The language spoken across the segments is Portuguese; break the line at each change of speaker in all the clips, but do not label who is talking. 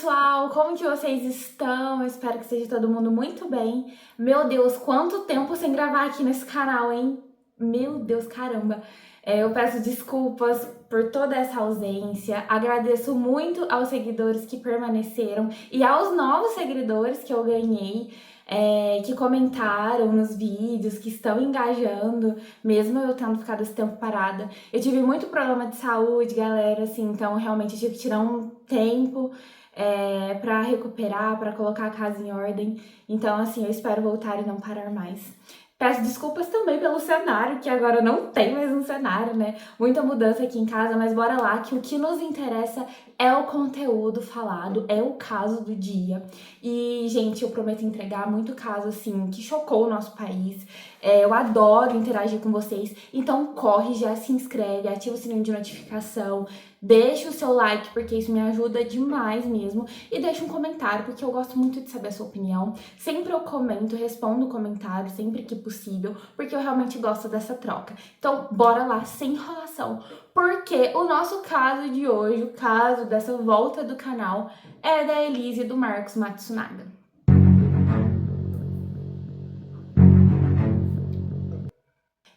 pessoal, como que vocês estão? Eu espero que esteja todo mundo muito bem. Meu Deus, quanto tempo sem gravar aqui nesse canal, hein? Meu Deus, caramba. Eu peço desculpas por toda essa ausência. Agradeço muito aos seguidores que permaneceram e aos novos seguidores que eu ganhei, que comentaram nos vídeos, que estão engajando, mesmo eu tendo ficado esse tempo parada. Eu tive muito problema de saúde, galera, assim, então realmente eu tive que tirar um tempo para recuperar, para colocar a casa em ordem. Então, assim, eu espero voltar e não parar mais. Peço desculpas também pelo cenário, que agora não tem mais um cenário, né? Muita mudança aqui em casa, mas bora lá, que o que nos interessa é o conteúdo falado, é o caso do dia. E, gente, eu prometo entregar muito caso, assim, que chocou o nosso país. Eu adoro interagir com vocês, então corre, já se inscreve, ativa o sininho de notificação, deixa o seu like, porque isso me ajuda demais mesmo, e deixa um comentário, porque eu gosto muito de saber a sua opinião. Sempre eu comento, respondo comentário, sempre que possível, porque eu realmente gosto dessa troca. Então, bora lá, sem enrolação, porque o nosso caso de hoje, o caso dessa volta do canal, é da Elise e do Marcos Matsunaga.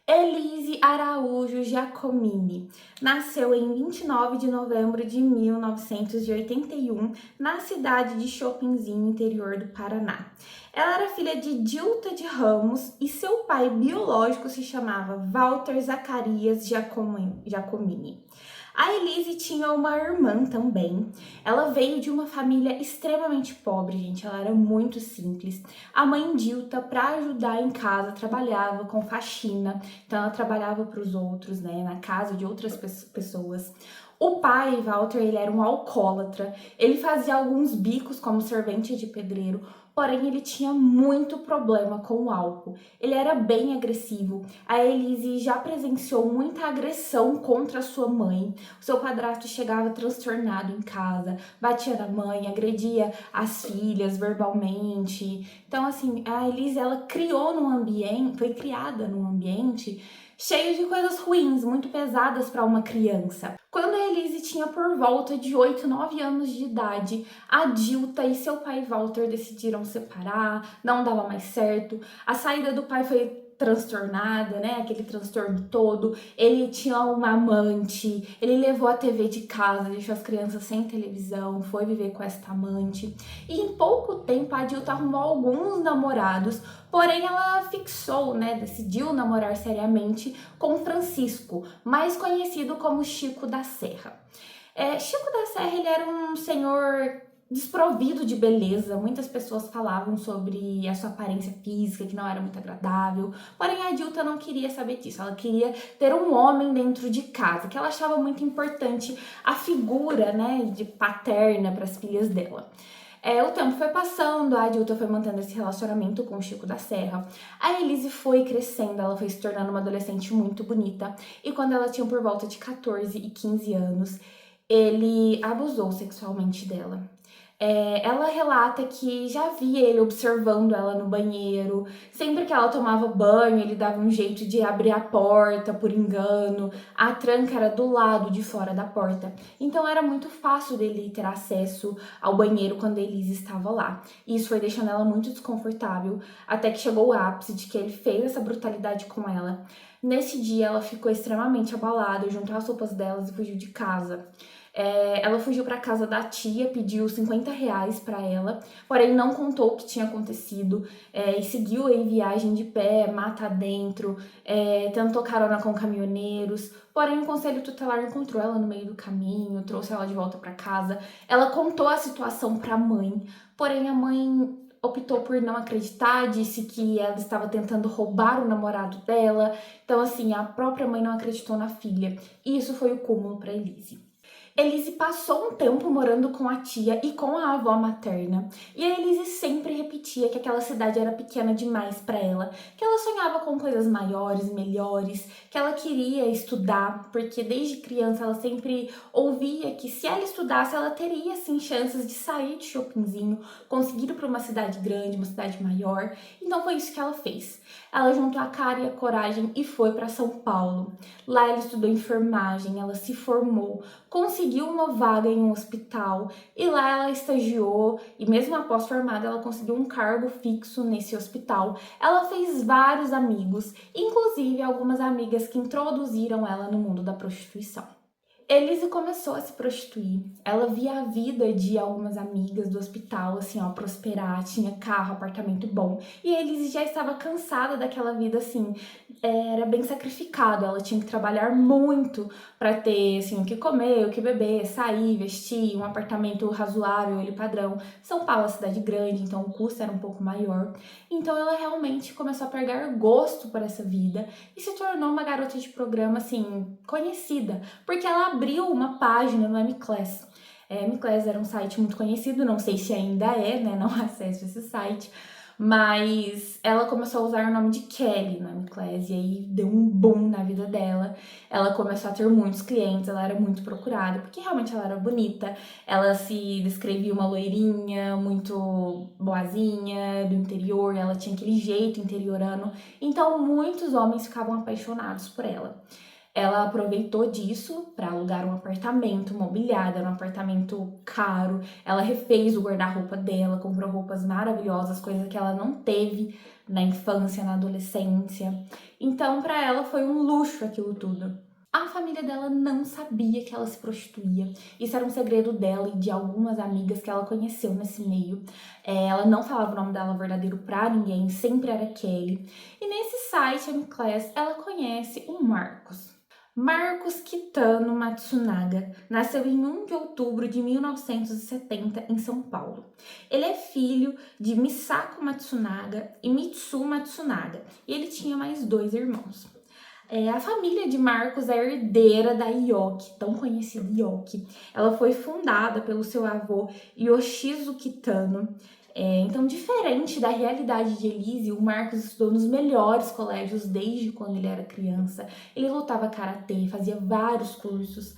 Elise Araújo Giacomini nasceu em 29 de novembro de 1981 na cidade de Chopinzinho, interior do Paraná. Ela era filha de Dilta de Ramos e seu pai biológico se chamava Walter Zacarias Giacomini. A Elise tinha uma irmã também. Ela veio de uma família extremamente pobre, gente. Ela era muito simples. A mãe Dilta, para ajudar em casa, trabalhava com faxina. Então ela trabalhava para os outros, né, na casa de outras pessoas. O pai, Walter, ele era um alcoólatra. Ele fazia alguns bicos como servente de pedreiro, porém ele tinha muito problema com o álcool. Ele era bem agressivo. A Elise já presenciou muita agressão contra sua mãe. O seu padrasto chegava transtornado em casa, batia na mãe, agredia as filhas verbalmente. Então, assim, a Elise, ela foi criada num ambiente cheio de coisas ruins, muito pesadas para uma criança. Quando a Elise tinha por volta de 8, 9 anos de idade, a Dilta e seu pai Walter decidiram separar, não dava mais certo. A saída do pai foi transtornada, né? Aquele transtorno todo. Ele tinha uma amante, ele levou a TV de casa, deixou as crianças sem televisão, foi viver com esta amante. E em pouco tempo a Dilta arrumou alguns namorados, porém ela fixou, né? Decidiu namorar seriamente com Francisco, mais conhecido como Chico da Serra. Chico da Serra, ele era um senhor desprovido de beleza. Muitas pessoas falavam sobre a sua aparência física, que não era muito agradável, porém a Dilta não queria saber disso. Ela queria ter um homem dentro de casa, que ela achava muito importante a figura, né, de paterna para as filhas dela. O tempo foi passando, a Dilta foi mantendo esse relacionamento com o Chico da Serra. A Elise foi crescendo, ela foi se tornando uma adolescente muito bonita, e quando ela tinha por volta de 14 e 15 anos, ele abusou sexualmente dela. Ela relata que já via ele observando ela no banheiro. Sempre que ela tomava banho, ele dava um jeito de abrir a porta por engano. A tranca era do lado de fora da porta. Então era muito fácil dele ter acesso ao banheiro quando a Elise estava lá. E isso foi deixando ela muito desconfortável, até que chegou o ápice de que ele fez essa brutalidade com ela. Nesse dia, ela ficou extremamente abalada, juntou as roupas delas e fugiu de casa. Ela fugiu para casa da tia, pediu R$ 50 para ela, porém não contou o que tinha acontecido, e seguiu em viagem de pé, mata dentro, tentou carona com caminhoneiros, porém o conselho tutelar encontrou ela no meio do caminho, trouxe ela de volta para casa. Ela contou a situação para a mãe, porém a mãe optou por não acreditar, disse que ela estava tentando roubar o namorado dela. Então, assim, a própria mãe não acreditou na filha, e isso foi o cúmulo para Elise. Elise passou um tempo morando com a tia e com a avó materna, e a Elise sempre repetia que aquela cidade era pequena demais para ela, que ela sonhava com coisas maiores, melhores, que ela queria estudar, porque desde criança ela sempre ouvia que se ela estudasse, ela teria sim chances de sair de Chopinzinho, conseguir ir para uma cidade grande, uma cidade maior. Então foi isso que ela fez. Ela juntou a cara e a coragem e foi para São Paulo. Lá ela estudou enfermagem, ela se formou, conseguiu uma vaga em um hospital e lá ela estagiou e mesmo após formada ela conseguiu um cargo fixo nesse hospital. Ela fez vários amigos, inclusive algumas amigas que introduziram ela no mundo da prostituição. Elise começou a se prostituir. Ela via a vida de algumas amigas do hospital, assim, ó, prosperar, tinha carro, apartamento bom. E a Elise já estava cansada daquela vida, assim, era bem sacrificado. Ela tinha que trabalhar muito para ter, assim, o que comer, o que beber, sair, vestir, um apartamento razoável, ele padrão. São Paulo é cidade grande, então o custo era um pouco maior. Então ela realmente começou a pegar gosto por essa vida e se tornou uma garota de programa, assim, conhecida, porque ela abriu uma página no MClass. MClass era um site muito conhecido, não sei se ainda é, né, não acesso esse site, mas ela começou a usar o nome de Kelly no MClass e aí deu um boom na vida dela. Ela começou a ter muitos clientes, ela era muito procurada, porque realmente ela era bonita, ela se descrevia uma loirinha, muito boazinha, do interior, ela tinha aquele jeito interiorano, então muitos homens ficavam apaixonados por ela. Ela aproveitou disso para alugar um apartamento mobiliado, era um apartamento caro. Ela refez o guarda-roupa dela, comprou roupas maravilhosas, coisa que ela não teve na infância, na adolescência. Então, para ela foi um luxo aquilo tudo. A família dela não sabia que ela se prostituía. Isso era um segredo dela e de algumas amigas que ela conheceu nesse meio. Ela não falava o nome dela verdadeiro pra ninguém, sempre era Kelly. E nesse site, a MClass, ela conhece o Marcos. Marcos Kitano Matsunaga nasceu em 1 de outubro de 1970 em São Paulo. Ele é filho de Misako Matsunaga e Mitsu Matsunaga, e ele tinha mais 2 irmãos. A família de Marcos é herdeira da Yoki, tão conhecida Yoki. Ela foi fundada pelo seu avô Yoshizu Kitano. Então, diferente da realidade de Elise, o Marcos estudou nos melhores colégios desde quando ele era criança. Ele lutava karatê, fazia vários cursos.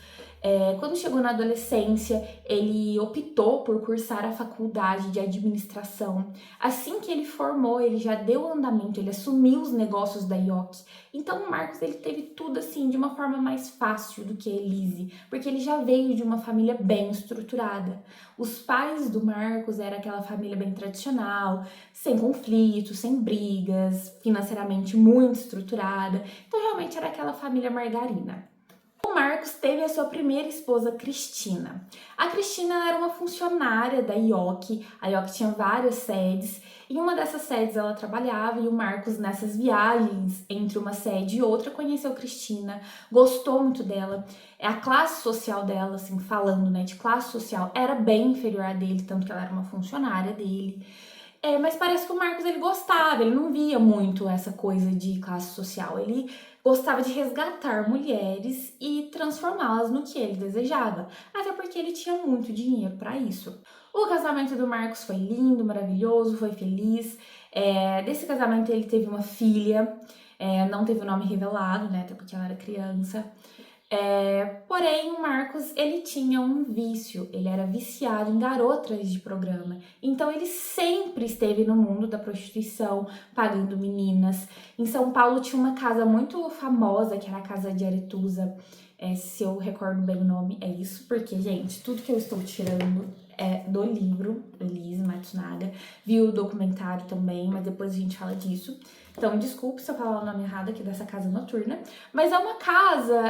Quando chegou na adolescência, ele optou por cursar a faculdade de administração. Assim que ele formou, ele já deu andamento, ele assumiu os negócios da Yoki. Então o Marcos ele teve tudo assim de uma forma mais fácil do que a Elise, porque ele já veio de uma família bem estruturada. Os pais do Marcos era aquela família bem tradicional, sem conflitos, sem brigas, financeiramente muito estruturada. Então realmente era aquela família margarina. O Marcos teve a sua primeira esposa, Cristina. A Cristina era uma funcionária da Yoki. A Yoki tinha várias sedes. Em uma dessas sedes ela trabalhava e o Marcos, nessas viagens entre uma sede e outra, conheceu Cristina, gostou muito dela. A classe social dela, assim, falando, né, de classe social, era bem inferior à dele, tanto que ela era uma funcionária dele. Mas parece que o Marcos ele gostava, ele não via muito essa coisa de classe social. Ele gostava de resgatar mulheres e transformá-las no que ele desejava, até porque ele tinha muito dinheiro para isso. O casamento do Marcos foi lindo, maravilhoso, foi feliz. Desse casamento ele teve uma filha, não teve o nome revelado, né, até porque ela era criança. Porém, o Marcos, ele tinha um vício, ele era viciado em garotas de programa. Então, ele sempre esteve no mundo da prostituição, pagando meninas. Em São Paulo tinha uma casa muito famosa, que era a Casa de Aretusa. Se eu recordo bem o nome, é isso. Porque, gente, tudo que eu estou tirando é do livro, Elise Matsunaga. Vi o documentário também, mas depois a gente fala disso. Então, desculpe se eu falar o nome errado aqui dessa casa noturna, mas é uma casa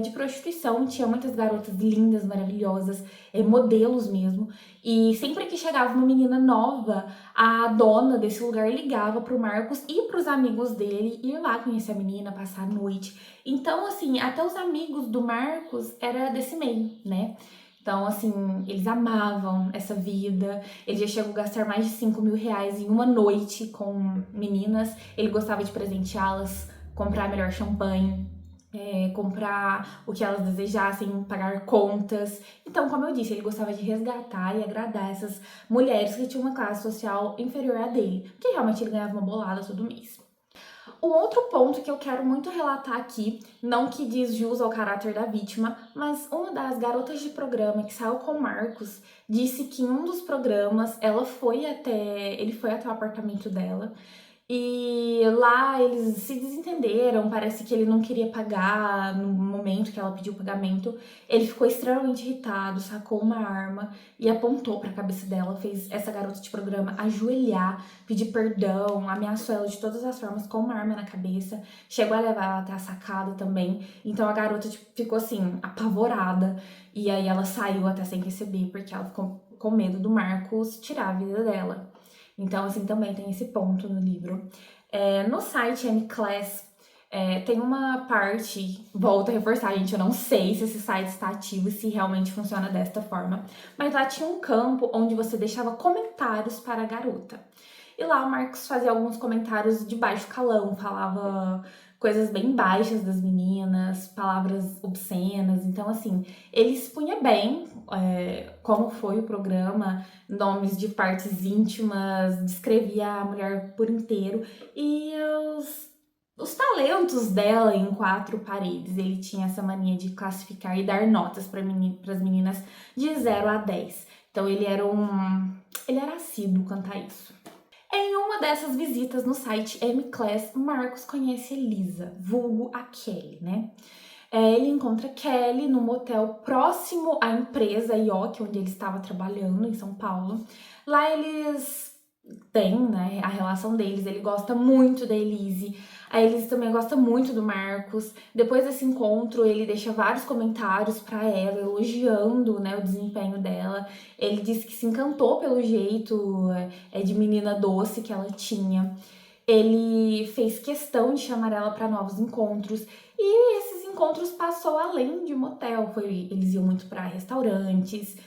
de prostituição, tinha muitas garotas lindas, maravilhosas, modelos mesmo, e sempre que chegava uma menina nova, a dona desse lugar ligava pro Marcos e pros amigos dele ir lá conhecer a menina, passar a noite. Então, assim, até os amigos do Marcos era desse meio, né? Então, assim, eles amavam essa vida. Ele já chegou a gastar mais de 5 mil reais em uma noite com meninas. Ele gostava de presenteá-las, comprar melhor champanhe, comprar o que elas desejassem, pagar contas. Então, como eu disse, ele gostava de resgatar e agradar essas mulheres que tinham uma classe social inferior à dele, porque realmente ele ganhava uma bolada todo mês. O outro ponto que eu quero muito relatar aqui, não que diz jus ao caráter da vítima, mas uma das garotas de programa que saiu com o Marcos disse que em um dos programas ele foi até o apartamento dela E lá eles se desentenderam, parece que ele não queria pagar no momento que ela pediu o pagamento. Ele ficou extremamente irritado, sacou uma arma e apontou para a cabeça dela, fez essa garota de programa ajoelhar, pedir perdão, ameaçou ela de todas as formas com uma arma na cabeça, chegou a levar ela até a sacada também. Então a garota ficou assim, apavorada, e aí ela saiu até sem receber, porque ela ficou com medo do Marcos tirar a vida dela. Então, assim, também tem esse ponto no livro. No site M-Class, tem uma parte, volto a reforçar, gente, eu não sei se esse site está ativo e se realmente funciona desta forma, mas lá tinha um campo onde você deixava comentários para a garota. E lá o Marcos fazia alguns comentários de baixo calão, falava coisas bem baixas das meninas, palavras obscenas. Então, assim, ele expunha bem como foi o programa, nomes de partes íntimas, descrevia a mulher por inteiro e os talentos dela em quatro paredes. Ele tinha essa mania de classificar e dar notas para as meninas de 0 a 10. Então ele era assíduo quanto a isso. Em uma dessas visitas no site M-Class, Marcos conhece Elisa, vulgo a Kelly, né? Ele encontra Kelly no motel próximo à empresa IOC, onde ele estava trabalhando, em São Paulo. Lá eles têm, né, a relação deles, ele gosta muito da Elise, a Elise também gosta muito do Marcos. Depois desse encontro, ele deixa vários comentários para ela, elogiando, né, o desempenho dela. Ele disse que se encantou pelo jeito de menina doce que ela tinha. Ele fez questão de chamar ela para novos encontros, e esses encontros passou além de motel. Eles iam muito para restaurantes,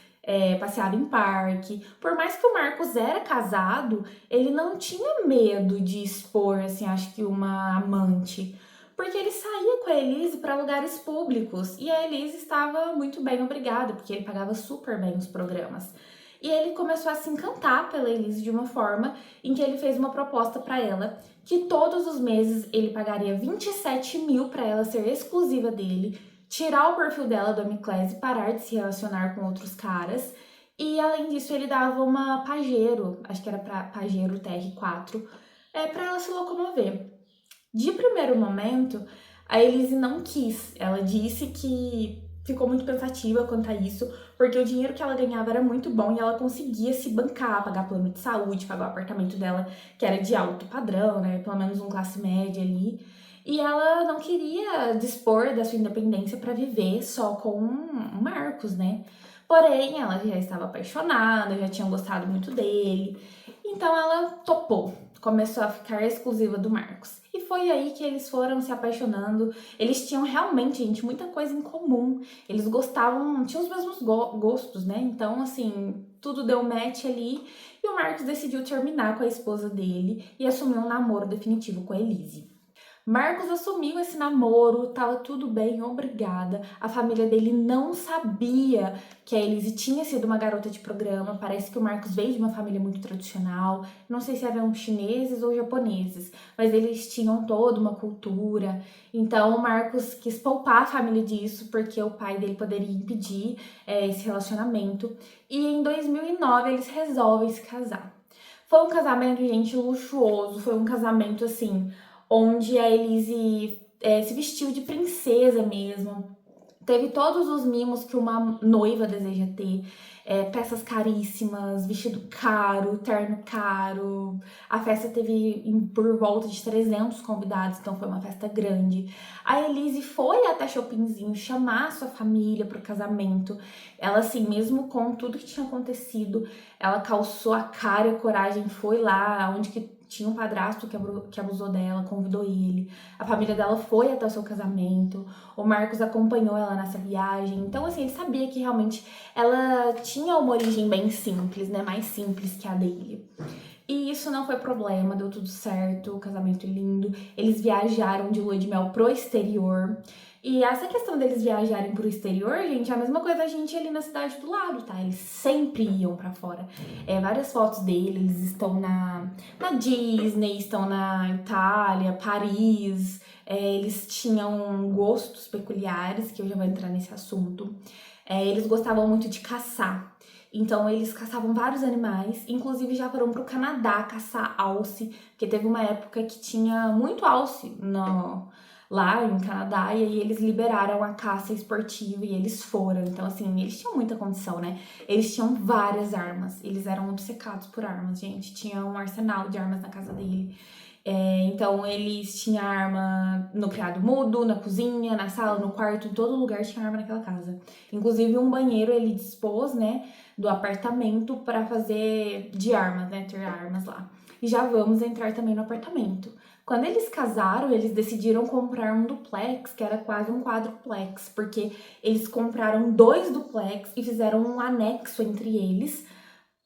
passeavam em parque. Por mais que o Marcos era casado, ele não tinha medo de expor, assim, acho que uma amante, porque ele saía com a Elise para lugares públicos e a Elise estava muito bem, obrigada, porque ele pagava super bem os programas. E ele começou a se encantar pela Elise de uma forma em que ele fez uma proposta para ela, que todos os meses ele pagaria 27 mil para ela ser exclusiva dele, tirar o perfil dela do M-Class e parar de se relacionar com outros caras. E além disso, ele dava uma Pajero, acho que era para Pajero TR4, para ela se locomover. De primeiro momento, a Elise não quis. Ela disse que ficou muito pensativa quanto a isso, porque o dinheiro que ela ganhava era muito bom e ela conseguia se bancar, pagar plano de saúde, pagar o apartamento dela, que era de alto padrão, né? Pelo menos um classe média ali. E ela não queria dispor da sua independência para viver só com o Marcos, né? Porém, ela já estava apaixonada, já tinha gostado muito dele. Então ela topou, começou a ficar exclusiva do Marcos. E foi aí que eles foram se apaixonando. Eles tinham realmente, gente, muita coisa em comum. Eles gostavam, tinham os mesmos gostos, né? Então, assim, tudo deu match ali. E o Marcos decidiu terminar com a esposa dele e assumiu um namoro definitivo com a Elise. Marcos assumiu esse namoro, tava tudo bem, obrigada. A família dele não sabia que a Elise tinha sido uma garota de programa. Parece que o Marcos veio de uma família muito tradicional. Não sei se eram chineses ou japoneses, mas eles tinham toda uma cultura. Então o Marcos quis poupar a família disso, porque o pai dele poderia impedir esse relacionamento. E em 2009 eles resolvem se casar. Foi um casamento, gente, luxuoso. Foi um casamento, assim, onde a Elise se vestiu de princesa mesmo. Teve todos os mimos que uma noiva deseja ter. Peças caríssimas, vestido caro, terno caro. A festa teve por volta de 300 convidados, então foi uma festa grande. A Elise foi até Chopinzinho chamar sua família para o casamento. Ela, assim, mesmo com tudo que tinha acontecido, ela calçou a cara e a coragem, foi lá onde que tinha um padrasto que abusou dela, convidou ele. A família dela foi até o seu casamento. O Marcos acompanhou ela nessa viagem. Então, assim, ele sabia que realmente ela tinha uma origem bem simples, né? Mais simples que a dele. E isso não foi problema, deu tudo certo, o casamento lindo. Eles viajaram de lua de mel pro exterior. E essa questão deles viajarem pro exterior, gente, é a mesma coisa a gente ali na cidade do lado, tá? Eles sempre iam pra fora. Várias fotos deles estão na Disney, estão na Itália, Paris. Eles tinham gostos peculiares, que eu já vou entrar nesse assunto. Eles gostavam muito de caçar. Então eles caçavam vários animais, inclusive já foram pro Canadá caçar alce, porque teve uma época que tinha muito alce lá em Canadá, e aí eles liberaram a caça esportiva e eles foram. Então, assim, eles tinham muita condição, né? Eles tinham várias armas, eles eram obcecados por armas, gente. Tinha um arsenal de armas na casa dele. Então, eles tinham arma no criado mudo, na cozinha, na sala, no quarto, em todo lugar tinha arma naquela casa. Inclusive, um banheiro ele dispôs, né, do apartamento para fazer de armas, né, ter armas lá. E já vamos entrar também no apartamento. Quando eles casaram, eles decidiram comprar um duplex, que era quase um quadruplex, porque eles compraram 2 duplex e fizeram um anexo entre eles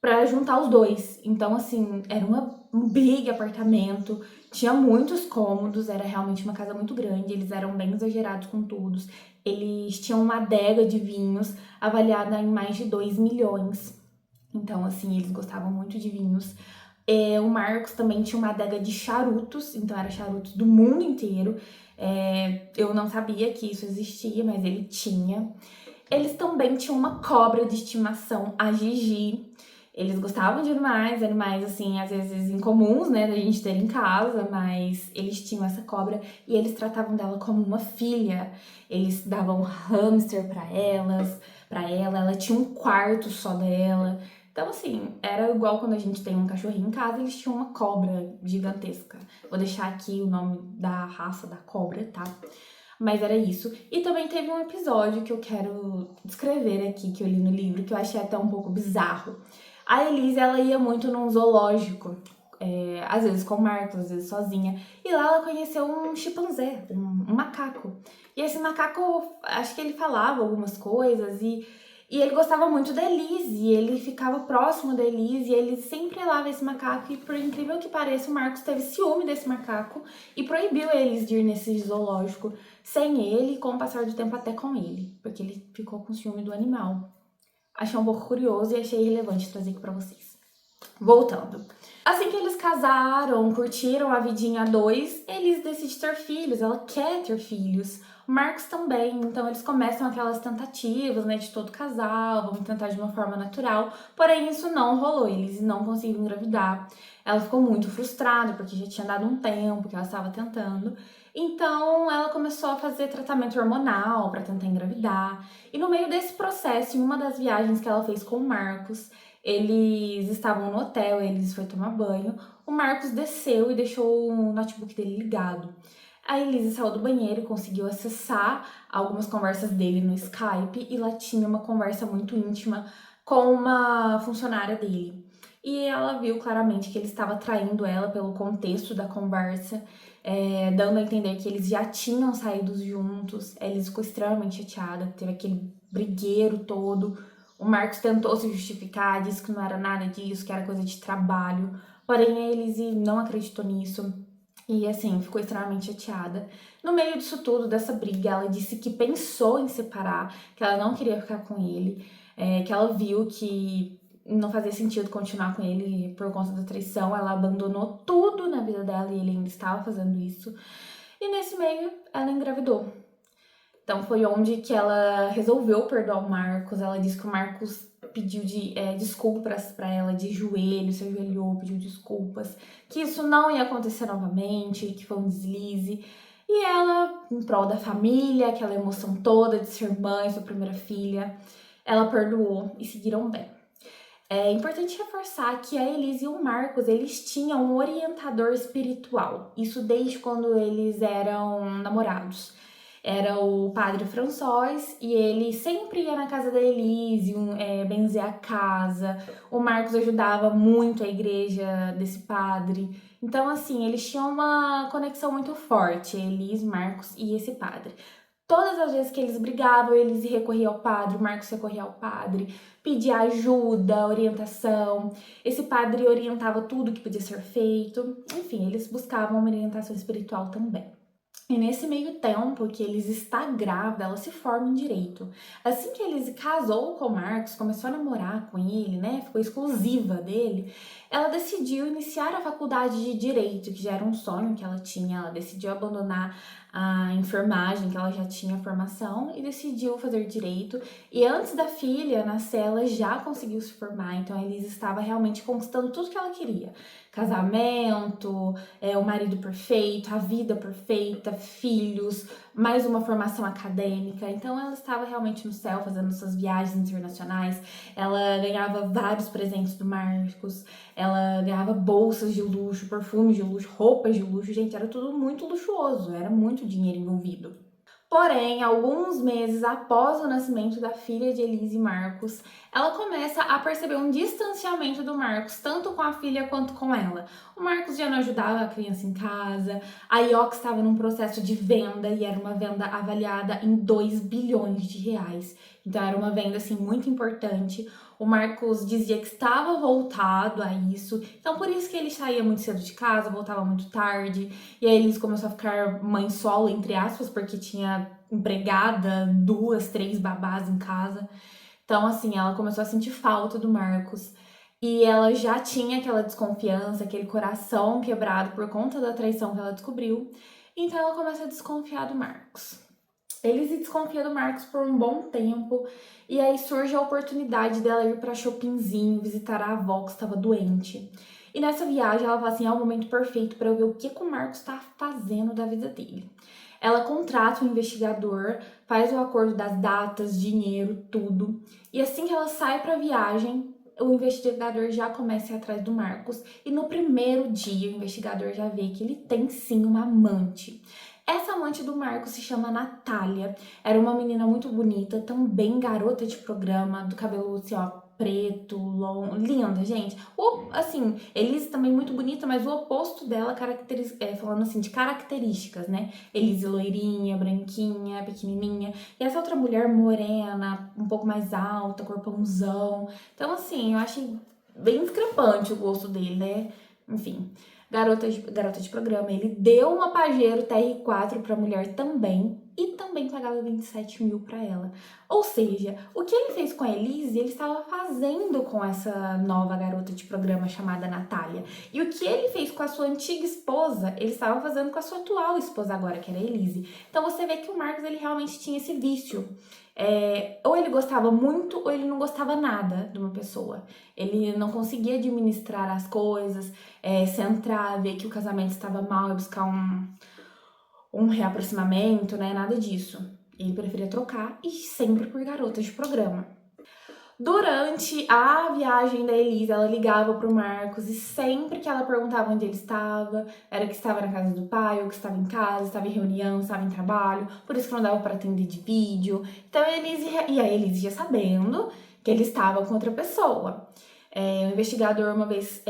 para juntar os dois. Então, assim, era um big apartamento, tinha muitos cômodos, era realmente uma casa muito grande, eles eram bem exagerados com tudo. Eles tinham uma adega de vinhos avaliada em mais de 2 milhões. Então, assim, eles gostavam muito de vinhos. O Marcos também tinha uma adega de charutos, então era charutos do mundo inteiro. Eu não sabia que isso existia, mas ele tinha. Eles também tinham uma cobra de estimação, a Gigi. Eles gostavam de animais assim, às vezes incomuns, né, da gente ter em casa, mas eles tinham essa cobra e eles tratavam dela como uma filha. Eles davam hamster para ela tinha um quarto só dela. Então, assim, era igual quando a gente tem um cachorrinho em casa, eles tinham uma cobra gigantesca. Vou deixar aqui o nome da raça da cobra, tá? Mas era isso. E também teve um episódio que eu quero descrever aqui, que eu li no livro, que eu achei até um pouco bizarro. A Elise, ela ia muito num zoológico, às vezes com o Marcos, às vezes sozinha. E lá ela conheceu um chimpanzé, um macaco. E esse macaco, acho que ele falava algumas coisas e ele gostava muito da Elise, e ele ficava próximo da Elise, e ele sempre lava esse macaco, e por incrível que pareça, o Marcos teve ciúme desse macaco e proibiu eles de ir nesse zoológico sem ele, com o passar do tempo até com ele, porque ele ficou com ciúme do animal. Achei um pouco curioso e achei relevante trazer aqui pra vocês. Voltando. Assim que eles casaram, curtiram a vidinha a dois, eles decidem ter filhos, ela quer ter filhos. O Marcos também, então eles começam aquelas tentativas, né, de todo casal, vamos tentar de uma forma natural, porém isso não rolou, eles não conseguiram engravidar. Ela ficou muito frustrada, porque já tinha dado um tempo que ela estava tentando, então ela começou a fazer tratamento hormonal para tentar engravidar, e no meio desse processo, em uma das viagens que ela fez com o Marcos, eles estavam no hotel, eles foram tomar banho, o Marcos desceu e deixou o notebook dele ligado. A Elise saiu do banheiro e conseguiu acessar algumas conversas dele no Skype e lá tinha uma conversa muito íntima com uma funcionária dele. E ela viu claramente que ele estava traindo ela pelo contexto da conversa, dando a entender que eles já tinham saído juntos. A Elise ficou extremamente chateada, teve aquele brigueiro todo. O Marcos tentou se justificar, disse que não era nada disso, que era coisa de trabalho. Porém, a Elise não acreditou nisso. E assim, ficou extremamente chateada. No meio disso tudo, dessa briga, ela disse que pensou em separar, que ela não queria ficar com ele, que ela viu que não fazia sentido continuar com ele por conta da traição. Ela abandonou tudo na vida dela e ele ainda estava fazendo isso. E nesse meio, ela engravidou. Então foi onde que ela resolveu perdoar o Marcos. Ela disse que o Marcos pediu desculpas para ela de joelho, se ajoelhou, pediu desculpas, que isso não ia acontecer novamente, que foi um deslize. E ela, em prol da família, aquela emoção toda de ser mãe, sua primeira filha, ela perdoou e seguiram bem. É importante reforçar que a Elise e o Marcos, eles tinham um orientador espiritual. Isso desde quando eles eram namorados. Era o padre François e ele sempre ia na casa da Elise, benzer a casa. O Marcos ajudava muito a igreja desse padre. Então, assim, eles tinham uma conexão muito forte, Elise, Marcos e esse padre. Todas as vezes que eles brigavam, eles recorriam ao padre, o Marcos recorria ao padre, pedia ajuda, orientação. Esse padre orientava tudo que podia ser feito. Enfim, eles buscavam uma orientação espiritual também. E nesse meio tempo que eles está grávida, ela se forma em direito. Assim que Elise casou com o Marcos, começou a namorar com ele, né? Ficou exclusiva dele. ela decidiu iniciar a faculdade de Direito, que já era um sonho que ela tinha. Ela decidiu abandonar a enfermagem, que ela já tinha formação, e decidiu fazer Direito. E antes da filha nascer, ela já conseguiu se formar. Então, a Elise estava realmente conquistando tudo que ela queria. Casamento, o marido perfeito, a vida perfeita, filhos, mais uma formação acadêmica. Então, ela estava realmente no céu, fazendo suas viagens internacionais. Ela ganhava vários presentes do Marcos, ela ganhava bolsas de luxo, perfumes de luxo, roupas de luxo. Gente, era tudo muito luxuoso, era muito dinheiro envolvido. Porém, alguns meses após o nascimento da filha de Elise e Marcos, ela começa a perceber um distanciamento do Marcos, tanto com a filha quanto com ela. O Marcos já não ajudava a criança em casa, a Ioc estava num processo de venda e era uma venda avaliada em 2 bilhões de reais. Então era uma venda assim muito importante. O Marcos dizia que estava voltado a isso, então por isso que ele saía muito cedo de casa, voltava muito tarde. E aí eles começou a ficar mãe solo, entre aspas, porque tinha empregada, 2, 3 babás em casa. Então, assim, ela começou a sentir falta do Marcos. E ela já tinha aquela desconfiança, aquele coração quebrado por conta da traição que ela descobriu. Então ela começa a desconfiar do Marcos. Eles se desconfiam do Marcos por um bom tempo. E aí surge a oportunidade dela ir pra Shoppingzinho, visitar a avó que estava doente. E nessa viagem ela fala assim, é o momento perfeito para eu ver o que o Marcos está fazendo da vida dele. Ela contrata um investigador, faz o acordo das datas, dinheiro, tudo. E assim que ela sai para a viagem, o investigador já começa a ir atrás do Marcos. E no primeiro dia, o investigador já vê que ele tem sim uma amante. Essa amante do Marcos se chama Natália. Era uma menina muito bonita, também garota de programa, do cabelo assim, ó, preto, longo, linda, gente. Assim, Elise também muito bonita, mas o oposto dela, falando assim, de características, né? Elise loirinha, branquinha, pequenininha. E essa outra mulher morena, um pouco mais alta, corpãozão. Então, assim, eu achei bem discrepante o gosto dele, né? Enfim, garota de programa. Ele deu uma Pajero TR4 pra mulher também. E também pagava 27 mil pra ela. Ou seja, o que ele fez com a Elise, ele estava fazendo com essa nova garota de programa chamada Natália. E o que ele fez com a sua antiga esposa, ele estava fazendo com a sua atual esposa agora, que era a Elise. Então você vê que o Marcos, ele realmente tinha esse vício. Ou ele gostava muito, ou ele não gostava nada de uma pessoa. Ele não conseguia administrar as coisas, centrar, ver que o casamento estava mal e buscar um reaproximamento, né? Nada disso. Ele preferia trocar e sempre por garotas de programa. Durante a viagem da Elise, ela ligava pro Marcos e sempre que ela perguntava onde ele estava, era que estava na casa do pai, ou que estava em casa, estava em reunião, estava em trabalho, por isso que não dava para atender de vídeo. Então a Elise já sabendo que ele estava com outra pessoa. O investigador uma vez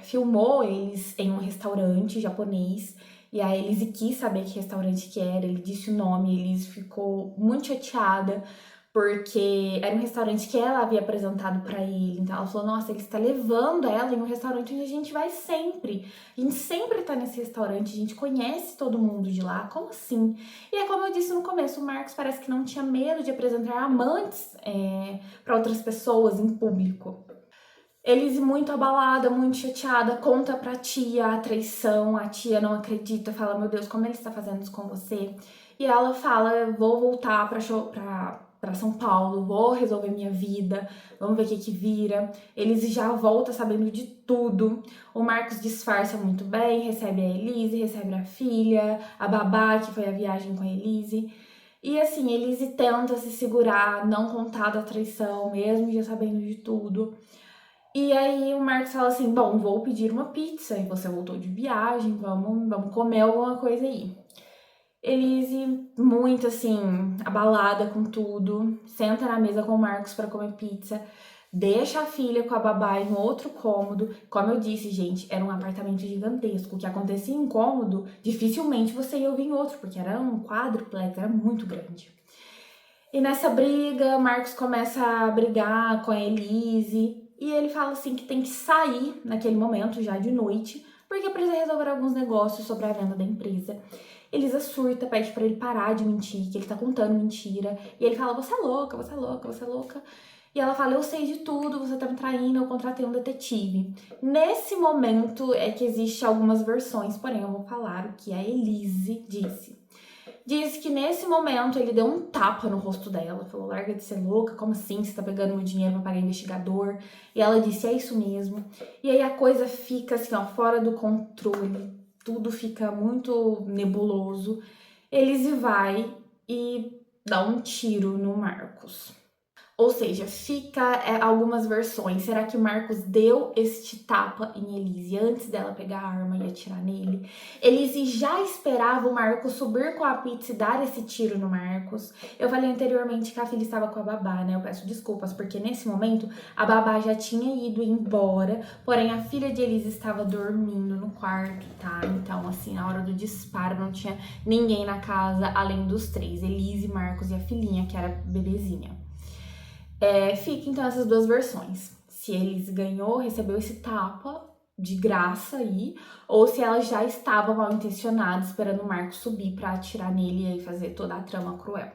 filmou eles em um restaurante japonês. E a Elise quis saber que restaurante que era, ele disse o nome, a Elise ficou muito chateada, porque era um restaurante que ela havia apresentado pra ele. Então ela falou, nossa, ele está levando ela em um restaurante onde a gente vai sempre. A gente sempre tá nesse restaurante, a gente conhece todo mundo de lá, como assim? E é como eu disse no começo, o Marcos parece que não tinha medo de apresentar amantes pra outras pessoas em público. Elise muito abalada, muito chateada, conta pra tia a traição, a tia não acredita, fala, meu Deus, como ele está fazendo isso com você? E ela fala, vou voltar pra São Paulo, vou resolver minha vida, vamos ver o que vira. Elise já volta sabendo de tudo. O Marcos disfarça muito bem, recebe a Elise, recebe a filha, a babá, que foi a viagem com a Elise. E assim, Elise tenta se segurar, não contar da traição, mesmo já sabendo de tudo. E aí o Marcos fala assim, bom, vou pedir uma pizza, e você voltou de viagem, vamos comer alguma coisa aí. Elise, muito assim, abalada com tudo, senta na mesa com o Marcos para comer pizza, deixa a filha com a babá em outro cômodo. Como eu disse, gente, era um apartamento gigantesco. O que acontecia em um cômodo, dificilmente você ia ouvir em outro, porque era um quadruplex, era muito grande. E nessa briga, Marcos começa a brigar com a Elise. E ele fala assim que tem que sair naquele momento, já de noite, porque precisa resolver alguns negócios sobre a venda da empresa. Elisa surta, pede pra ele parar de mentir, que ele tá contando mentira. E ele fala, você é louca, você é louca, você é louca. E ela fala, eu sei de tudo, você tá me traindo, eu contratei um detetive. Nesse momento é que existe algumas versões, porém eu vou falar o que a Elise disse. Diz que nesse momento ele deu um tapa no rosto dela, falou, larga de ser louca, como assim? Você tá pegando meu dinheiro pra pagar investigador? E ela disse, é isso mesmo. E aí a coisa fica assim, ó, fora do controle, tudo fica muito nebuloso. Elise vai e dá um tiro no Marcos. Ou seja, fica algumas versões. Será que o Marcos deu este tapa em Elise antes dela pegar a arma e atirar nele? Elise já esperava o Marcos subir com a pizza e dar esse tiro no Marcos. Eu falei anteriormente que a filha estava com a babá, né? Eu peço desculpas, porque nesse momento a babá já tinha ido embora, porém a filha de Elise estava dormindo no quarto, tá? Então, assim, na hora do disparo não tinha ninguém na casa além dos três: Elise, Marcos e a filhinha, que era bebezinha. Fica então essas duas versões. Se eles ganhou, recebeu esse tapa de graça aí, ou se ela já estava mal intencionada, esperando o Marcos subir pra atirar nele e aí fazer toda a trama cruel.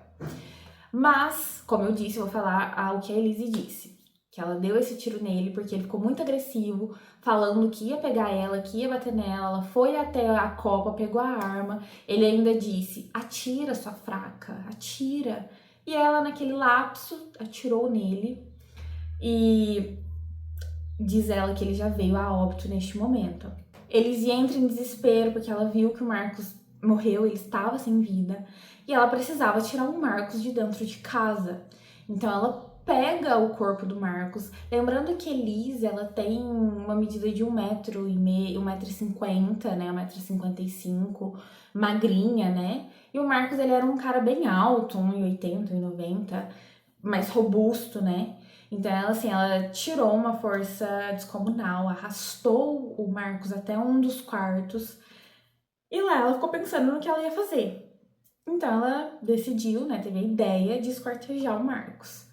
Mas, como eu disse, eu vou falar o que a Elise disse. Que ela deu esse tiro nele porque ele ficou muito agressivo, falando que ia pegar ela, que ia bater nela. Ela foi até a copa, pegou a arma. Ele ainda disse, atira, sua fraca, atira. E ela, naquele lapso, atirou nele. E diz ela que ele já veio a óbito neste momento. Eles entram em desespero porque ela viu que o Marcos morreu, ele estava sem vida. E ela precisava tirar o Marcos de dentro de casa. Então ela pega o corpo do Marcos. Lembrando que Elise, ela tem uma medida de 1,5 m, 1,50 m, né? 1,55 m, magrinha, né? E o Marcos, ele era um cara bem alto, 1,80 m, 1,90 m, mais robusto, né? Então, ela tirou uma força descomunal, arrastou o Marcos até um dos quartos e lá ela ficou pensando no que ela ia fazer. Então, ela decidiu, né, teve a ideia de esquartejar o Marcos.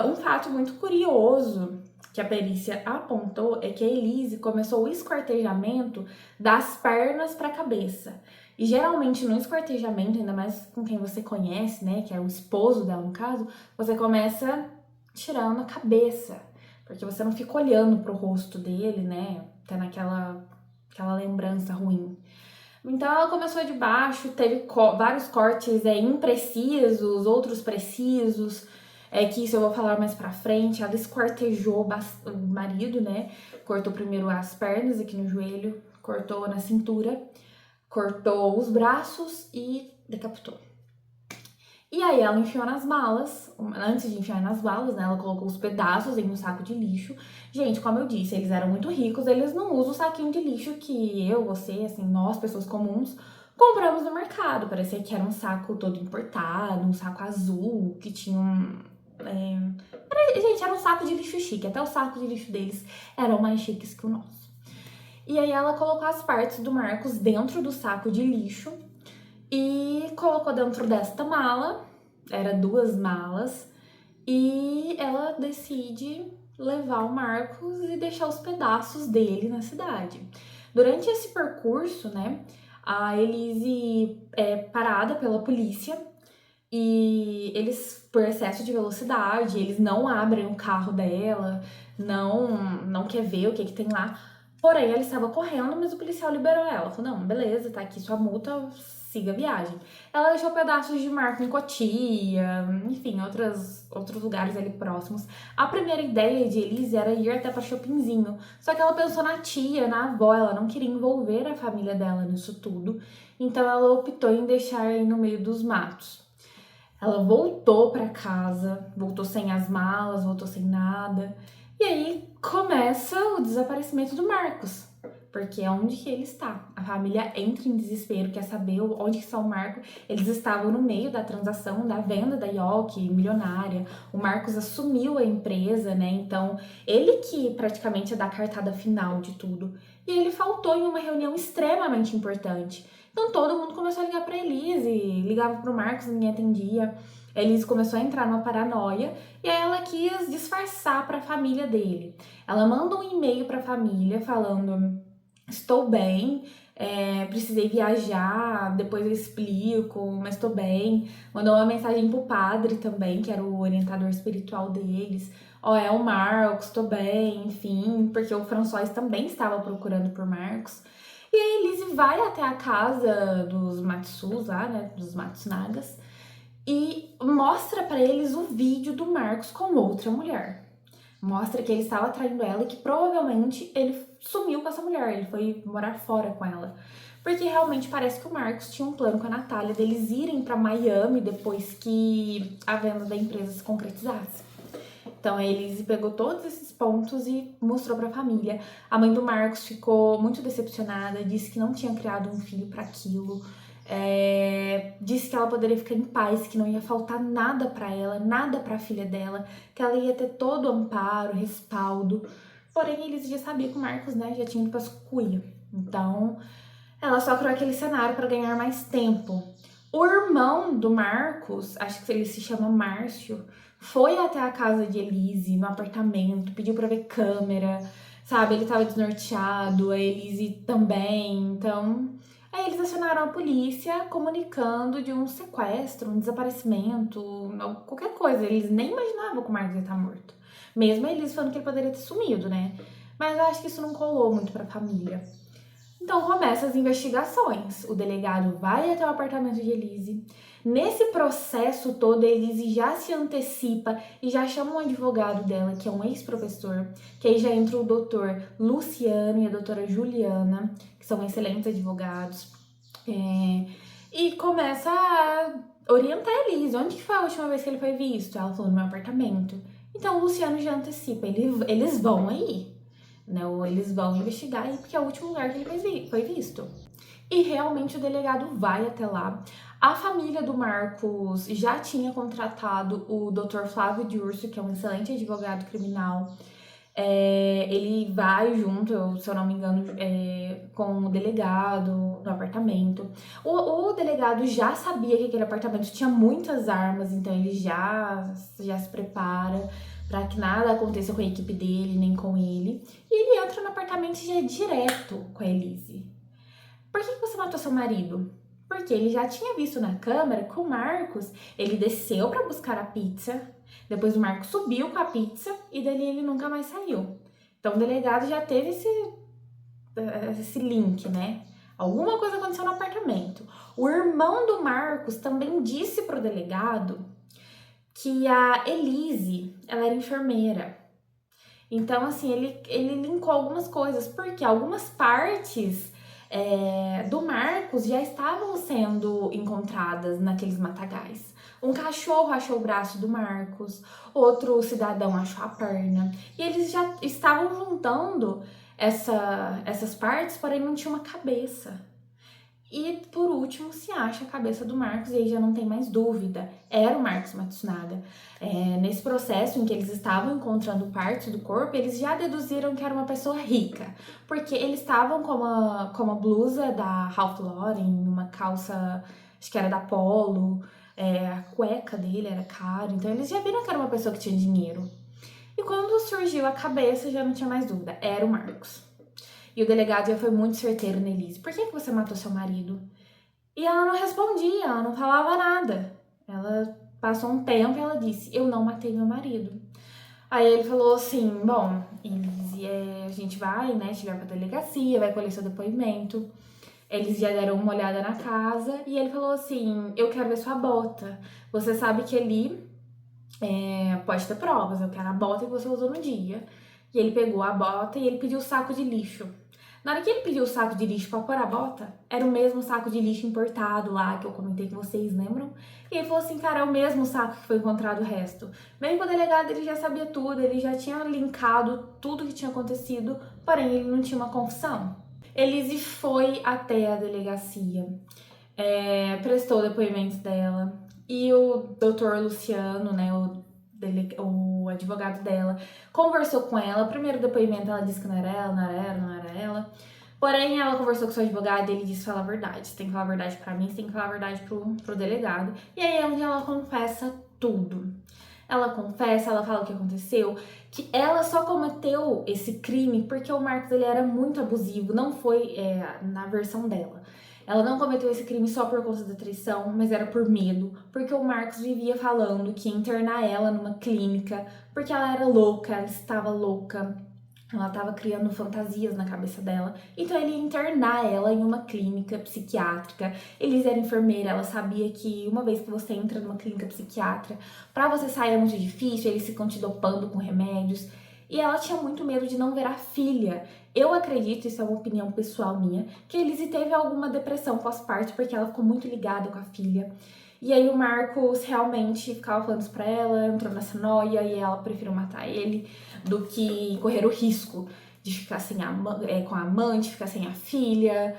Um fato muito curioso que a perícia apontou é que a Elise começou o esquartejamento das pernas para a cabeça. E geralmente no esquartejamento, ainda mais com quem você conhece, né, que é o esposo dela no caso, você começa tirando a cabeça, porque você não fica olhando pro rosto dele, né, tendo aquela lembrança ruim. Então ela começou de baixo, teve vários cortes imprecisos, outros precisos, que isso eu vou falar mais pra frente. Ela esquartejou o marido, né? Cortou primeiro as pernas aqui no joelho, cortou na cintura, cortou os braços e decapitou. E aí ela enfiou nas malas, antes de enfiar nas malas, né, ela colocou os pedaços em um saco de lixo. Gente, como eu disse, eles eram muito ricos, eles não usam o saquinho de lixo que eu, você, assim, nós, pessoas comuns, compramos no mercado. Parecia que era um saco todo importado, um saco azul, que tinha Gente, era um saco de lixo chique, até o saco de lixo deles eram mais chiques que o nosso. E aí ela colocou as partes do Marcos dentro do saco de lixo e colocou dentro desta mala, era 2 malas, e ela decide levar o Marcos e deixar os pedaços dele na cidade. Durante esse percurso, né, a Elise é parada pela polícia e eles, por excesso de velocidade, eles não abrem o carro dela, não quer ver o que tem lá. Porém, ela estava correndo, mas o policial liberou ela. Falou, não, beleza, tá aqui sua multa, siga a viagem. Ela deixou pedaços de Marco em Cotia, enfim, outros lugares ali próximos. A primeira ideia de Elise era ir até pra Chopinzinho. Só que ela pensou na tia, na avó, ela não queria envolver a família dela nisso tudo. Então ela optou em deixar aí no meio dos matos. Ela voltou para casa, voltou sem as malas, voltou sem nada. E aí começa o desaparecimento do Marcos, porque é onde que ele está. A família entra em desespero, quer saber onde que está o Marcos. Eles estavam no meio da transação, da venda da Yoki, milionária. O Marcos assumiu a empresa, né? Então, ele que praticamente é da cartada final de tudo. E ele faltou em uma reunião extremamente importante. Então todo mundo começou a ligar pra Elise, ligava pro Marcos, ninguém atendia. A Elise começou a entrar numa paranoia e aí ela quis disfarçar pra família dele. Ela manda um e-mail pra família falando: estou bem, precisei viajar, depois eu explico, mas tô bem. Mandou uma mensagem pro padre também, que era o orientador espiritual deles. Ó, é o Marcos, tô bem, enfim, porque o François também estava procurando por Marcos. E aí a Elise vai até a casa dos Matsus lá, né, dos Matsunagas, e mostra pra eles o vídeo do Marcos com outra mulher. Mostra que ele estava traindo ela e que provavelmente ele sumiu com essa mulher, ele foi morar fora com ela. Porque realmente parece que o Marcos tinha um plano com a Natália deles irem pra Miami depois que a venda da empresa se concretizasse. Então a Elise pegou todos esses pontos e mostrou pra família. A mãe do Marcos ficou muito decepcionada, disse que não tinha criado um filho para aquilo. Disse que ela poderia ficar em paz, que não ia faltar nada para ela, nada para a filha dela, que ela ia ter todo o amparo, respaldo. Porém, eles já sabiam que o Marcos, né, já tinha ido para cuia. Então, ela só criou aquele cenário para ganhar mais tempo. O irmão do Marcos, acho que ele se chama Márcio, foi até a casa de Elise, no apartamento, pediu para ver câmera, sabe? Ele tava desnorteado, a Elise também, então... Aí eles acionaram a polícia comunicando de um sequestro, um desaparecimento, qualquer coisa. Eles nem imaginavam que o Marcos ia estar morto. Mesmo eles falando que ele poderia ter sumido, né? Mas eu acho que isso não colou muito pra família. Então começam as investigações. O delegado vai até o apartamento de Elise. Nesse processo todo, a Elise já se antecipa e já chama um advogado dela, que é um ex-professor, que aí já entra o doutor Luciano e a doutora Juliana, que são excelentes advogados, e começa a orientar a Elise. Onde que foi a última vez que ele foi visto? Ela falou, no meu apartamento. Então o Luciano já antecipa, eles vão aí, né? Ou eles vão investigar aí, porque é o último lugar que ele foi visto. E realmente o delegado vai até lá. A família do Marcos já tinha contratado o Dr. Flávio D'Urso, que é um excelente advogado criminal. Ele vai junto, se eu não me engano, com o delegado no apartamento. O delegado já sabia que aquele apartamento tinha muitas armas, então ele já se prepara para que nada aconteça com a equipe dele, nem com ele. E ele entra no apartamento e já é direto com a Elise. Por que você matou seu marido? Porque ele já tinha visto na câmera que o Marcos, ele desceu para buscar a pizza, depois o Marcos subiu com a pizza e dali ele nunca mais saiu. Então o delegado já teve esse link, né? Alguma coisa aconteceu no apartamento. O irmão do Marcos também disse pro delegado que a Elise, ela era enfermeira. Então, assim, ele linkou algumas coisas, porque algumas partes do Marcos já estavam sendo encontradas naqueles matagais. Um cachorro achou o braço do Marcos, outro cidadão achou a perna, e eles já estavam juntando essas partes, porém não tinha uma cabeça. E por último se acha a cabeça do Marcos, e aí já não tem mais dúvida, era o Marcos Matsunaga. Nesse processo em que eles estavam encontrando partes do corpo, eles já deduziram que era uma pessoa rica, porque eles estavam com uma blusa da Ralph Lauren, uma calça, acho que era da Polo, a cueca dele era caro, então eles já viram que era uma pessoa que tinha dinheiro. E quando surgiu a cabeça, já não tinha mais dúvida, era o Marcos. E o delegado já foi muito certeiro na Elise. Por que você matou seu marido? E ela não respondia, ela não falava nada. Ela passou um tempo e ela disse, eu não matei meu marido. Aí ele falou assim, bom, Elise, a gente vai, né, chegar pra delegacia, vai colher seu depoimento. Eles já deram uma olhada na casa e ele falou assim, eu quero ver sua bota. Você sabe que ali pode ter provas, eu quero a bota que você usou no dia. E ele pegou a bota e ele pediu o saco de lixo. Na hora que ele pediu o saco de lixo pra pôr a bota, era o mesmo saco de lixo importado lá, que eu comentei com vocês, lembram? E ele falou assim, cara, é o mesmo saco que foi encontrado o resto. Mesmo com o delegado, ele já sabia tudo, ele já tinha linkado tudo que tinha acontecido, porém ele não tinha uma confissão. Elise foi até a delegacia, prestou o depoimento dela, e o doutor Luciano, né, o advogado dela, conversou com ela. O primeiro depoimento ela disse que não era ela. Porém, ela conversou com seu advogado e ele disse, fala a verdade. Você tem que falar a verdade pra mim, você tem que falar a verdade pro delegado. E aí é onde ela confessa tudo. Ela confessa, ela fala o que aconteceu, que ela só cometeu esse crime porque o Marcos ele era muito abusivo, não foi na versão dela. Ela não cometeu esse crime só por conta da traição, mas era por medo, porque o Marcos vivia falando que ia internar ela numa clínica, porque ela era louca, ela estava louca. Ela estava criando fantasias na cabeça dela. Então ele ia internar ela em uma clínica psiquiátrica. Eles eram enfermeira, ela sabia que uma vez que você entra numa clínica psiquiátrica, para você sair é muito difícil, eles ficam te dopando com remédios. E ela tinha muito medo de não ver a filha. Eu acredito, isso é uma opinião pessoal minha, que a Elise teve alguma depressão pós-parto, porque ela ficou muito ligada com a filha. E aí o Marcos realmente ficava falando isso pra ela, entrou nessa noia e ela preferiu matar ele do que correr o risco de ficar sem com a amante, ficar sem a filha,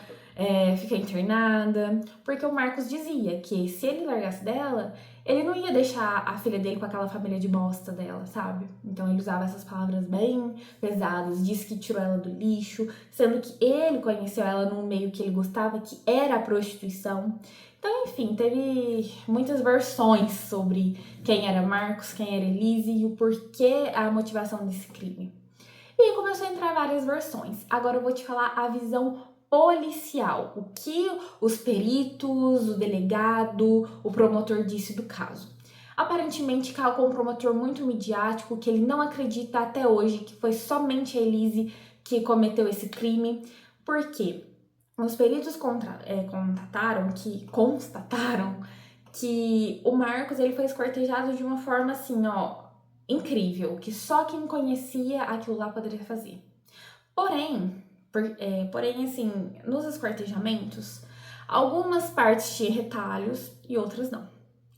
ficar internada. Porque o Marcos dizia que se ele largasse dela, ele não ia deixar a filha dele com aquela família de bosta dela, sabe? Então ele usava essas palavras bem pesadas, disse que tirou ela do lixo, sendo que ele conheceu ela num meio que ele gostava, que era a prostituição. Então, enfim, teve muitas versões sobre quem era Marcos, quem era Elise e o porquê, a motivação desse crime. E aí começou a entrar várias versões. Agora eu vou te falar a visão policial, o que os peritos, o delegado, o promotor disse do caso. Aparentemente, caiu um promotor muito midiático que ele não acredita até hoje que foi somente a Elise que cometeu esse crime. Por quê? Os peritos constataram que o Marcos ele foi esquartejado de uma forma assim, ó, incrível, que só quem conhecia aquilo lá poderia fazer. Porém, assim, nos esquartejamentos, algumas partes tinham retalhos e outras não.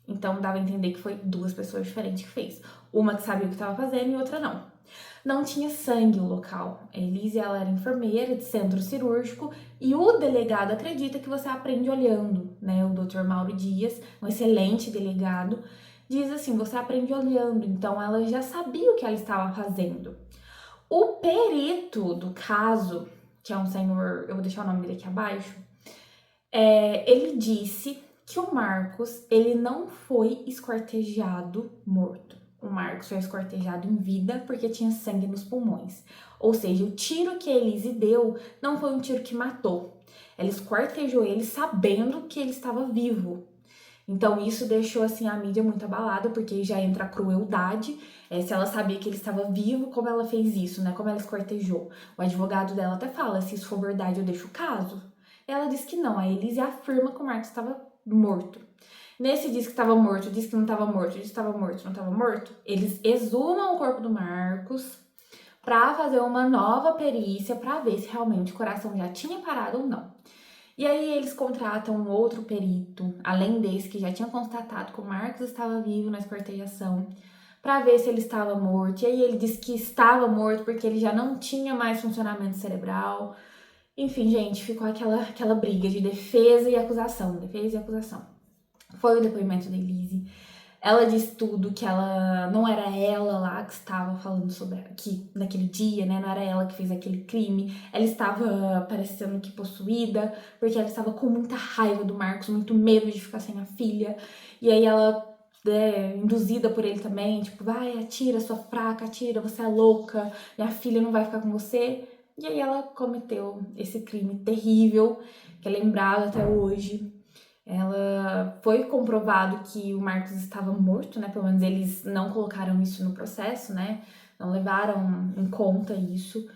Então dava a entender que foi duas pessoas diferentes que fez. Uma que sabia o que estava fazendo e outra não. Não tinha sangue no local. A Elise, ela era enfermeira de centro cirúrgico e o delegado acredita que você aprende olhando, né? O Dr. Mauro Dias, um excelente delegado, diz assim, você aprende olhando. Então ela já sabia o que ela estava fazendo. O perito do caso, que é um senhor, eu vou deixar o nome dele aqui abaixo, ele disse que o Marcos, ele não foi esquartejado morto. O Marcos foi esquartejado em vida porque tinha sangue nos pulmões. Ou seja, o tiro que a Elise deu não foi um tiro que matou. Ela esquartejou ele sabendo que ele estava vivo. Então isso deixou assim a mídia muito abalada, porque já entra a crueldade. Se ela sabia que ele estava vivo, como ela fez isso, né? Como ela esquartejou. O advogado dela até fala, se isso for verdade, eu deixo o caso. Ela disse que não, a Elise afirma que o Marcos estava morto. Nesse diz que estava morto, diz que não estava morto, diz que estava morto, não estava morto. Eles exumam o corpo do Marcos para fazer uma nova perícia para ver se realmente o coração já tinha parado ou não. E aí eles contratam um outro perito, além desse que já tinha constatado que o Marcos estava vivo na esquartejação, para ver se ele estava morto. E aí ele disse que estava morto porque ele já não tinha mais funcionamento cerebral. Enfim, gente, ficou aquela briga de defesa e acusação, defesa e acusação. Foi o depoimento da Elise. Ela disse tudo, que ela não era ela lá que estava falando sobre aqui naquele dia, né? Não era ela que fez aquele crime. Ela estava parecendo que possuída, porque ela estava com muita raiva do Marcos, muito medo de ficar sem a filha. E aí ela, induzida por ele também, tipo, vai, atira, sua fraca, atira, você é louca, minha filha não vai ficar com você. E aí ela cometeu esse crime terrível, que é lembrado até hoje. Ela foi comprovado que o Marcos estava morto, né? Pelo menos eles não colocaram isso no processo, né? Não levaram em conta isso.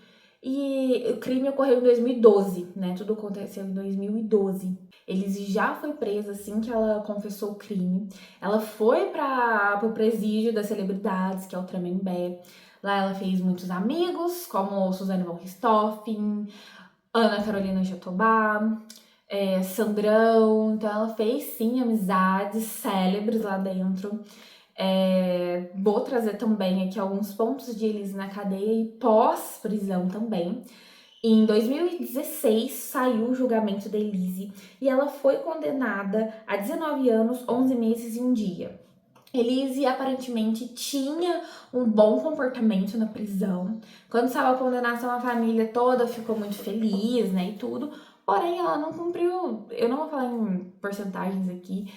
E o crime ocorreu em 2012, né? Tudo aconteceu em 2012. Elise já foi presa assim que ela confessou o crime. Ela foi para o presídio das celebridades, que é o Tremembé. Lá ela fez muitos amigos, como Suzane von Richthofen, Ana Carolina Jatobá, Sandrão. Então ela fez sim amizades célebres lá dentro. Vou trazer também aqui alguns pontos de Elise na cadeia e pós-prisão também. Em 2016 saiu o julgamento da Elise e ela foi condenada a 19 anos, 11 meses e um dia. Elise aparentemente tinha um bom comportamento na prisão. Quando saiu a condenação, a família toda ficou muito feliz, né, e tudo. Porém, ela não cumpriu, eu não vou falar em porcentagens aqui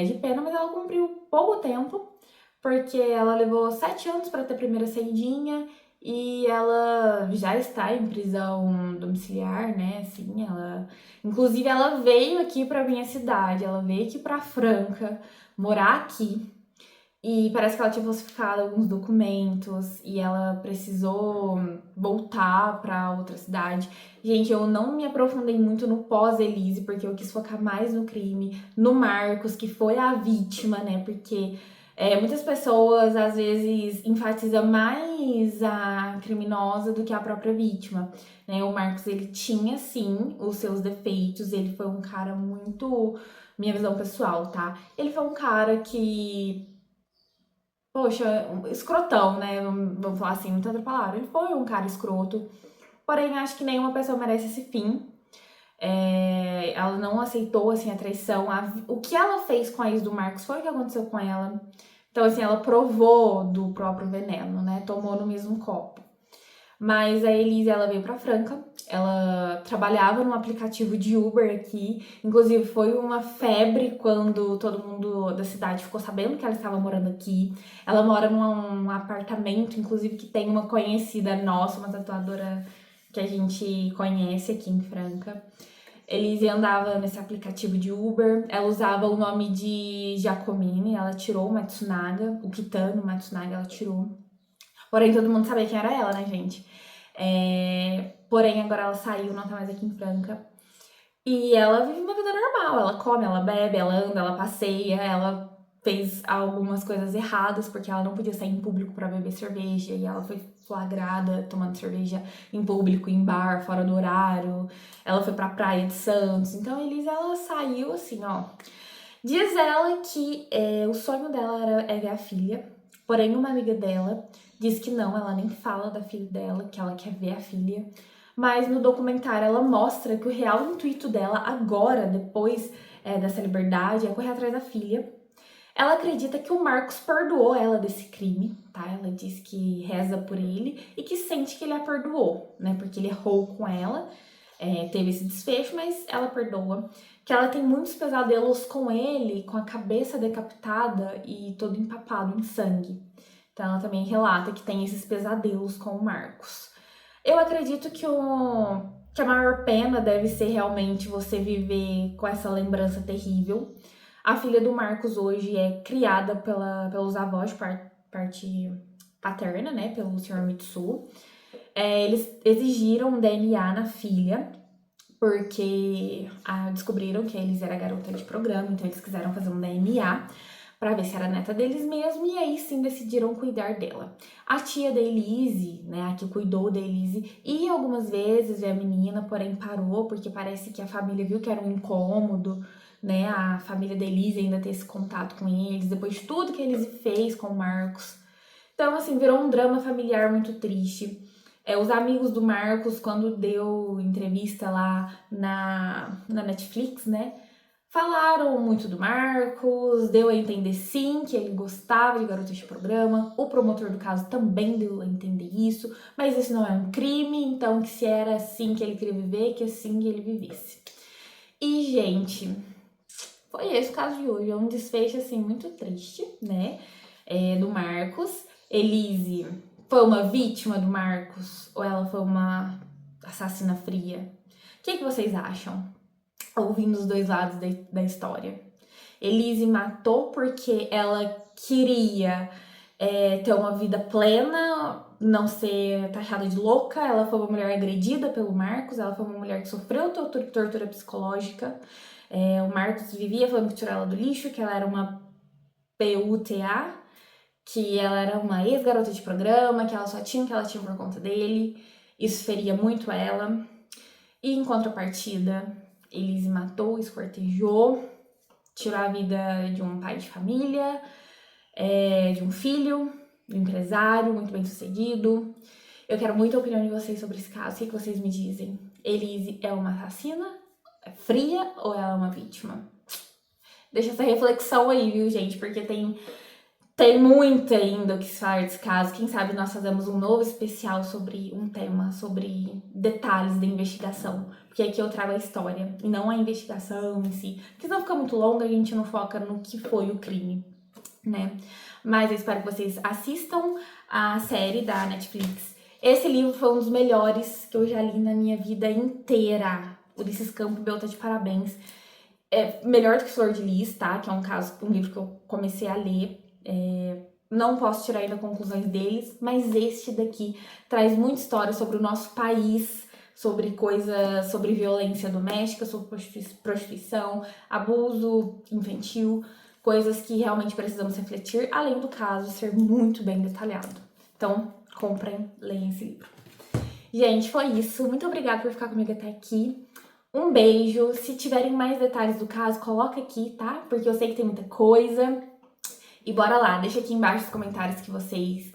de pena, mas ela cumpriu pouco tempo, porque ela levou 7 anos para ter a primeira saidinha e ela já está em prisão domiciliar, né? Assim, inclusive ela veio aqui para minha cidade, ela veio aqui para Franca, morar aqui. E parece que ela tinha falsificado alguns documentos e ela precisou voltar para outra cidade. Gente, eu não me aprofundei muito no pós-Elise, porque eu quis focar mais no crime, no Marcos, que foi a vítima, né? Porque muitas pessoas, às vezes, enfatizam mais a criminosa do que a própria vítima, né? O Marcos, ele tinha, sim, os seus defeitos, ele foi um cara muito... Minha visão pessoal, tá? Ele foi um cara que... Poxa, escrotão, né? Vamos falar assim, muita outra palavra. Ele foi um cara escroto. Porém, acho que nenhuma pessoa merece esse fim. Ela não aceitou, assim, a traição. O que ela fez com a ex do Marcos foi o que aconteceu com ela. Então, assim, ela provou do próprio veneno, né? Tomou no mesmo copo. Mas a Elise, ela veio pra Franca, ela trabalhava num aplicativo de Uber aqui, inclusive foi uma febre quando todo mundo da cidade ficou sabendo que ela estava morando aqui. Ela mora num apartamento, inclusive, que tem uma conhecida nossa, uma tatuadora que a gente conhece aqui em Franca. Elise andava nesse aplicativo de Uber, ela usava o nome de Giacomini, ela tirou o Matsunaga, o Kitano Matsunaga ela tirou. Porém, todo mundo sabia quem era ela, né, gente? Porém, agora ela saiu, não tá mais aqui em Franca. E ela vive uma vida normal. Ela come, ela bebe, ela anda, ela passeia. Ela fez algumas coisas erradas, porque ela não podia sair em público pra beber cerveja. E ela foi flagrada tomando cerveja em público, em bar, fora do horário. Ela foi pra praia de Santos. Então, a Elisa, ela saiu assim, ó. Diz ela que o sonho dela é ver a filha. Porém, uma amiga dela diz que não, ela nem fala da filha dela, que ela quer ver a filha. Mas no documentário ela mostra que o real intuito dela agora, depois dessa liberdade, é correr atrás da filha. Ela acredita que o Marcos perdoou ela desse crime, tá? Ela diz que reza por ele e que sente que ele a perdoou, né? Porque ele errou com ela, teve esse desfecho, mas ela perdoa. Que ela tem muitos pesadelos com ele, com a cabeça decapitada e todo empapado em sangue. Então ela também relata que tem esses pesadelos com o Marcos. Eu acredito que a maior pena deve ser realmente você viver com essa lembrança terrível. A filha do Marcos hoje é criada pelos avós de parte paterna, né, pelo Sr. Mitsu. Eles exigiram um DNA na filha, porque descobriram que eles eram garota de programa, então eles quiseram fazer um DNA para ver se era neta deles mesmo, e aí sim decidiram cuidar dela. A tia da Elise, né, a que cuidou da Elise, ia algumas vezes ver a menina, porém parou, porque parece que a família viu que era um incômodo, né, a família da Elise ainda ter esse contato com eles, depois de tudo que a Elise fez com o Marcos. Então, assim, virou um drama familiar muito triste. Os amigos do Marcos, quando deu entrevista lá na Netflix, né, falaram muito do Marcos, deu a entender sim que ele gostava de garotas de programa. O promotor do caso também deu a entender isso, mas isso não é um crime, então que se era assim que ele queria viver, que assim que ele vivesse. E, gente, foi esse o caso de hoje. É um desfecho, assim, muito triste, né, do Marcos. Elise foi uma vítima do Marcos ou ela foi uma assassina fria? O que vocês acham? Ouvindo os dois lados da história. Elise matou porque ela queria ter uma vida plena, não ser taxada de louca. Ela foi uma mulher agredida pelo Marcos, ela foi uma mulher que sofreu tortura psicológica. O Marcos vivia falando que tirou ela do lixo, que ela era uma PUTA, que ela era uma ex-garota de programa, que ela só tinha o que ela tinha por conta dele. Isso feria muito ela. E em contrapartida, Elise matou, esquartejou, tirou a vida de um pai de família, de um filho, de um empresário muito bem sucedido. Eu quero muito a opinião de vocês sobre esse caso. O que vocês me dizem? Elise é uma assassina? É fria ou ela é uma vítima? Deixa essa reflexão aí, viu, gente? Porque tem muito ainda o que se falar desse caso. Quem sabe nós fazemos um novo especial sobre um tema, sobre detalhes da investigação. Porque aqui eu trago a história e não a investigação em si. Porque senão fica muito longa, a gente não foca no que foi o crime. né? Mas eu espero que vocês assistam a série da Netflix. Esse livro foi um dos melhores que eu já li na minha vida inteira. Ulisses Campbell tá de parabéns. É melhor do que Flor de Lis, tá? Que é um livro que eu comecei a ler. Não posso tirar ainda conclusões deles, mas este daqui traz muita história sobre o nosso país, sobre sobre violência doméstica, sobre prostituição, abuso infantil, coisas que realmente precisamos refletir, além do caso ser muito bem detalhado. Então, comprem, leiam esse livro. Gente, foi isso. Muito obrigada por ficar comigo até aqui. Um beijo. Se tiverem mais detalhes do caso, coloca aqui, tá? Porque eu sei que tem muita coisa. E bora lá, deixa aqui embaixo os comentários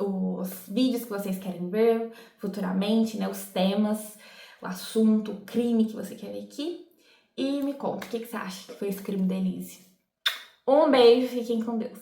os vídeos que vocês querem ver futuramente, né? Os temas, o assunto, o crime que você quer ver aqui. E me conta, o que você acha que foi esse crime da Elise? Um beijo, fiquem com Deus.